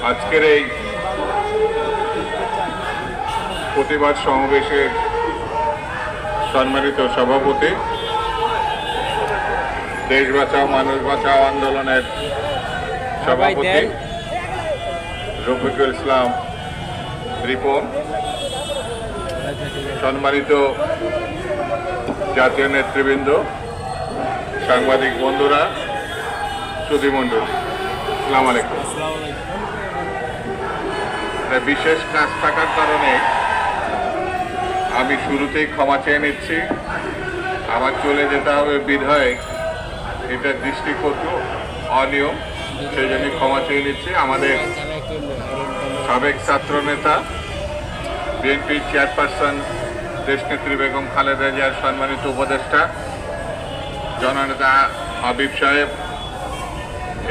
আজকের এই প্রতিবাদ সমাবেশের সম্মানিত সভাপতি, দেশ বাঁচাও মানুষ বাঁচাও আন্দোলনের সভাপতি রফিকুল ইসলাম রিপন, সম্মানিত জাতীয় নেতৃবৃন্দ, সাংবাদিক বন্ধুরা, সুধীমণ্ডলী, আসসালামু আলাইকুম। বিশেষ কাজ থাকার কারণে আমি শুরুতেই ক্ষমা চেয়ে নিচ্ছি। আমার চলে যেতে হবে বিধায় এটা দৃষ্টিকটু অনিয়ম, সেই জন্য ক্ষমা চেয়ে নিচ্ছি। আমাদের সাবেক ছাত্র নেতা, বিএনপি চেয়ারপারসন দেশনেত্রী বেগম খালেদা জিয়ার সম্মানিত উপদেষ্টা জননেতা হাবিব সাহেব,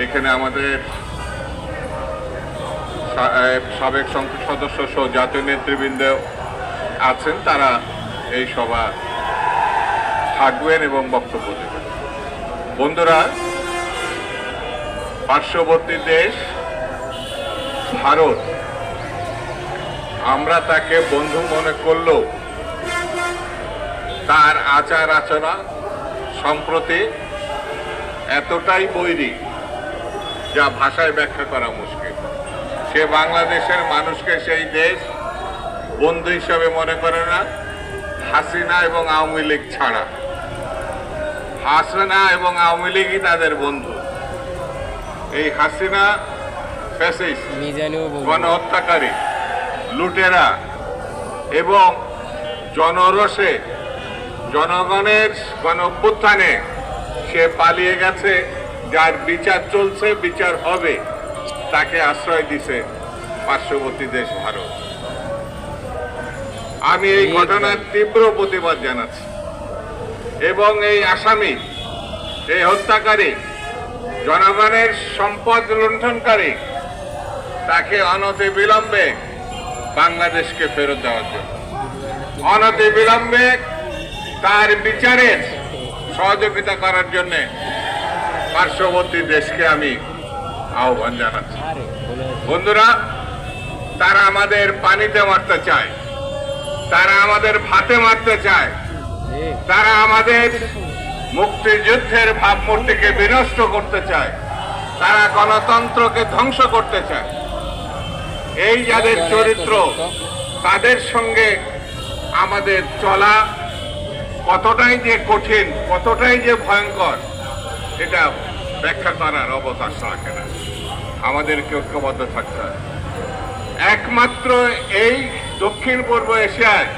এখানে আমাদের সাবেক সংসদ সদস্য সহ জাতীয় নেতৃবৃন্দ আছেন, তারা এই সভা থাকবেন এবং বক্তব্য দেবেন। বন্ধুরা, পার্শ্ববর্তী দেশ ভারত, আমরা তাকে বন্ধু মনে করলেও তার আচার আচরণ সম্প্রতি এতটাই বৈরী যা ভাষায় ব্যাখ্যা করা মুশকিল। সে বাংলাদেশের মানুষকে সেই দেশ বন্ধু হিসাবে মনে করে না, হাসিনা এবং আওয়ামী লীগ ছাড়া। হাসিনা এবং আওয়ামী লীগই তাদের বন্ধু। এই হাসিনা ফ্যাসিস্ট, গণহত্যাকারী, লুটেরা এবং জনরোষে জনগণের গণ অভ্যুত্থানে সে পালিয়ে গেছে, যার বিচার চলছে, বিচার হবে, তাকে আশ্রয় দিছে পার্শ্ববর্তী দেশ ভারত। আমি এই ঘটনার তীব্র প্রতিবাদ জানাচ্ছি এবং এই আসামি, এই হত্যাকারী, জনগণের সম্পদ লুণ্ঠনকারী, তাকে অনতিবিলম্বে বাংলাদেশকে ফেরত দেওয়ার জন্য, অনতিবিলম্বে তার বিচারের সহযোগিতা করার জন্য পার্শ্ববর্তী দেশকে আমি আহ্বান জানাচ্ছি। বন্ধুরা, তারা আমাদের পানিতে মারতে চায়, তারা আমাদের ভাতে মারতে চায়, তারা আমাদের মুক্তিযুদ্ধের ভাবমূর্তিকে বিনষ্ট করতে চায়, তারা গণতন্ত্রকে ধ্বংস করতে চায়। এই যাদের চরিত্র, তাদের সঙ্গে আমাদের চলা কতটাই যে কঠিন, কতটাই যে ভয়ঙ্কর, এটা ব্যাখ্যা করার অবকাশ রাখে না। আমাদেরকে ঐক্যবদ্ধ থাকতে হয়। একমাত্র এই দক্ষিণ পূর্ব এশিয়ায়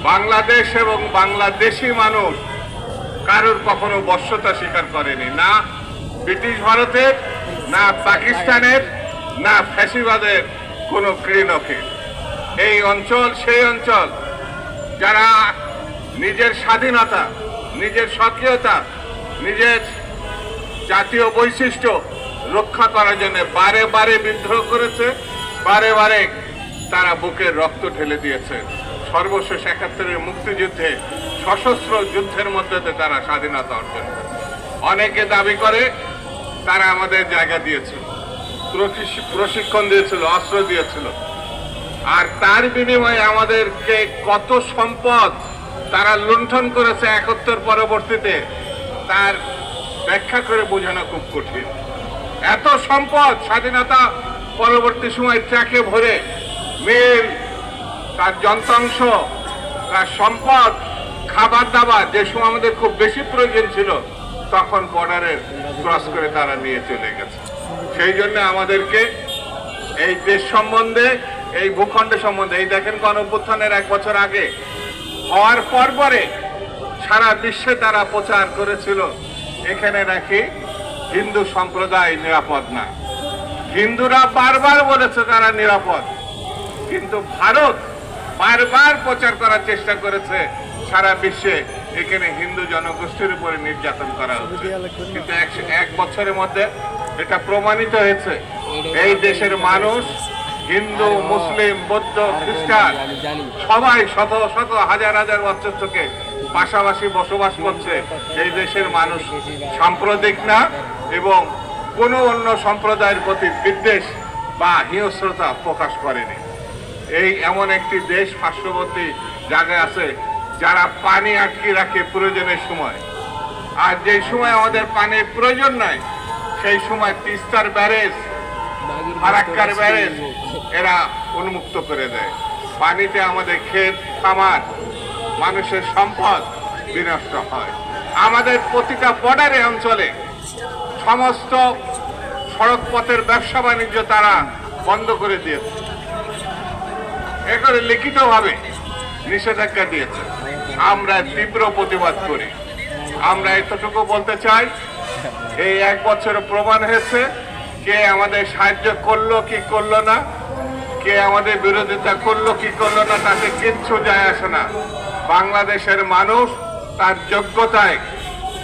বাংলাদেশ এবং বাংলাদেশি মানুষ কারোর কখনো বশ্যতা স্বীকার করেনি, না ব্রিটিশ ভারতের, না পাকিস্তানের, না ফ্যাসিবাদের কোনো ক্রীড়কে। এই অঞ্চল সেই অঞ্চল যারা নিজের স্বাধীনতা, নিজের স্বকীয়তা, নিজের জাতীয় বৈশিষ্ট্য রক্ষা করার জন্য বারে বারে বিদ্রোহ করেছে, বারে বারে তারা বুকের রক্ত ঢেলে দিয়েছে। সর্বশেষ ৭১-এর মুক্তিযুদ্ধে সশস্ত্র যুদ্ধের মধ্যে তারা স্বাধীনতা অর্জন করে। অনেকে দাবি করে তারা আমাদের জায়গা দিয়েছিল, প্রশিক্ষণ দিয়েছিল, অস্ত্র দিয়েছিল, আর তার বিনিময়ে আমাদেরকে কত সম্পদ তারা লুণ্ঠন করেছে ৭১ পরবর্তীতে, তার ব্যাখ্যা করে বোঝানো খুব কঠিন। এত সম্পদ স্বাধীনতা পরবর্তী সময় ট্রাকে ভরে, মিল, তার যন্ত্রাংশ, তার সম্পদ, খাবার দাবার, যে সময় আমাদের খুব বেশি প্রয়োজন ছিল, তখন বর্ডারের ক্রস করে তারা নিয়ে চলে গেছে। সেই জন্য আমাদেরকে এই দেশ সম্বন্ধে, এই ভূখণ্ড সম্বন্ধে, এই দেখেন গণঅভ্যুত্থানের ১ বছর আগে হওয়ার পরে সারা বিশ্বে তারা প্রচার করেছিল এখানে নাকি হিন্দু সম্প্রদায় নিরাপদ না। হিন্দুরা বারবার বলেছে তারা নিরাপদ, কিন্তু ভারত বারবার প্রচার করার চেষ্টা করেছে সারা বিশ্বে এখানে হিন্দু জনগোষ্ঠীর উপরে নির্যাতন করা হচ্ছে। কিন্তু ১ বছরের মধ্যে এটা প্রমাণিত হয়েছে এই দেশের মানুষ, হিন্দু, মুসলিম, বৌদ্ধ, খ্রিস্টান, সবাই শত শত হাজার হাজার বছর থেকে পাশাপাশি বসবাস করছে। এই দেশের মানুষ সাম্প্রদায়িক না এবং কোনো অন্য সম্প্রদায়ের প্রতি বিদ্বেষ বা হিংস্রতা প্রকাশ করেনি। এই এমন একটি দেশ পার্শ্ববর্তী জায়গায় আছে যারা পানি আটকে রাখে প্রয়োজনের সময়, আর যে সময় আমাদের পানির প্রয়োজন নাই সেই সময় তিস্তার ব্যারেজ, ফারাক্কার ব্যারেজ এরা উন্মুক্ত করে দেয়। পানিতে আমাদের ক্ষেত খামার, মানুষের সম্পদ বিনষ্ট হয়। আমাদের প্রতিটা বর্ডারে অঞ্চলে সমস্ত সড়ক পথের ব্যবসা বাণিজ্য তারা বন্ধ করে দিয়েছে, এ করে লিখিতভাবে নিষেধাজ্ঞা দিয়েছে। আমরা তীব্র প্রতিবাদ করি। আমরা এতটুকু বলতে চাই, এই 1 বছরে প্রমাণ হয়েছে কে আমাদের সাহায্য করলো কি করলো না, কে আমাদের বিরোধিতা করলো কি করলো না, তাতে কিচ্ছু যায় আসে না। বাংলাদেশের মানুষ তার যোগ্যতায়,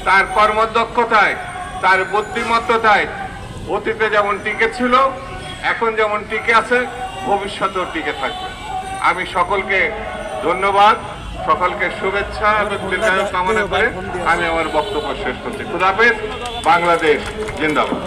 তার কর্মদক্ষতায়, তার বুদ্ধিমত্তায় অতীতে যেমন টিকে ছিল, এখন যেমন টিকে আছে, ভবিষ্যতেও টিকে থাকবে। আমি সকলকে ধন্যবাদ, সকলকে শুভেচ্ছা এবং দীর্ঘায়ু কামনা করে আমি আমার বক্তব্য শেষ করছি। খুদা হাফেজ। বাংলাদেশ জিন্দাবাদ।